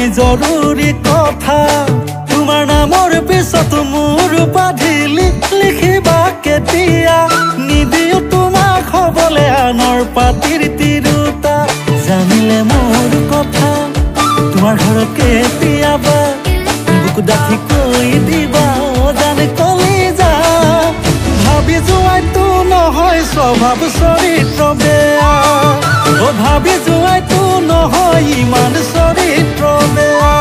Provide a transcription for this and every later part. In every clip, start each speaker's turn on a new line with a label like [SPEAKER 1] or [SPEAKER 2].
[SPEAKER 1] নহয় জৰুৰী কথা তোমাৰ নামৰ পিছত মোৰ উপাধি লিখিবা কেতিয়া নিদিও তোমাক হবলে আনৰ পাতিৰ তিৰোতা জানিলে মোৰ কথা তোমাৰ ঘৰত কেতিয়াবা বুকু ডাঠি কৈ দিবা জানে কলিজা ভাবি যোৱাইতো নহয় স্বভাৱ চৰিত্ৰ বেয়া ভাবি যোৱাইতো নহয় ইমান চৰিত্ৰ বেয়া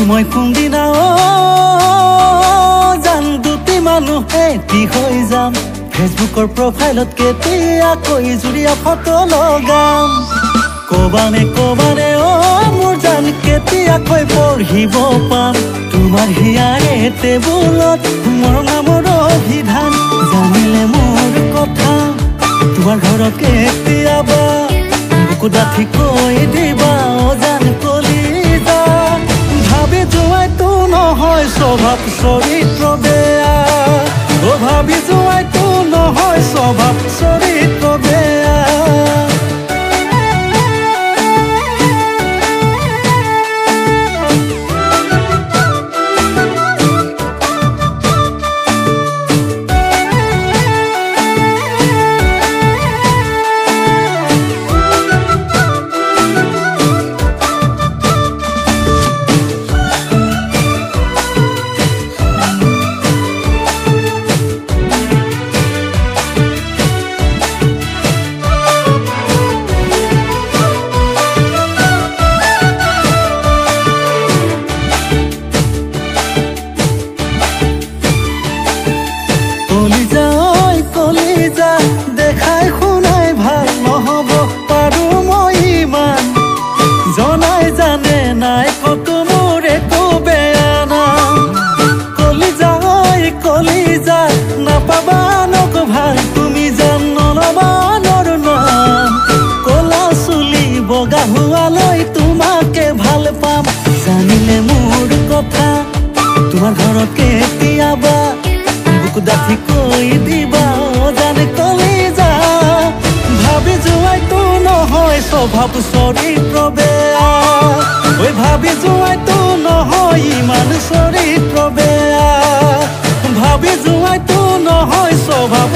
[SPEAKER 1] মই কোনদিনা জান দুটি মানুহে কি হৈ যাম ফেচবুকৰ প্ৰফাইলত কেতিয়াকৈ জুৰিয়া ফটো লগাম কবানে মোৰ জান কেতিয়াকৈ পঢ়িব পাম তোমাৰ হিয়াৰে টেবুলত মোৰ নামৰ অভিধান জানিলে মোৰ কথা তোমাৰ ঘৰত কেতিয়াবা বুকু ডাঠি কৈ দিবা জান কলিজা ভাবি যোৱাইতো নহয় স্বভাৱ চৰিত্ৰ বেয়া ভাবি যোৱাইতো নহয় স্বভাৱ চৰিত্ৰ বেয়া দেখাই শুনাই ভাল নহব পাৰো মই ইমান জনাই জানে নাই কতো মোৰ একো বেয়া না কলিজা নাপাবা নক ভাল তুমি জান নলবানৰ নাম কলা চুলি বগা হোৱালৈ তোমাকে ভাল পাম জানিলে মোৰ কথা তোমাৰ ঘৰত কেতিয়াবা বুকু ডাঠি কৈ দিবা জানে কলিজা ভাবি যোৱাইতো নহয় স্বভাৱ চৰিত্ৰ বেয়া ভাবি যোৱাইতো নহয় ইমান চৰিত্ৰ বেয়া ভাবি যোৱাইতো নহয় স্বভাৱ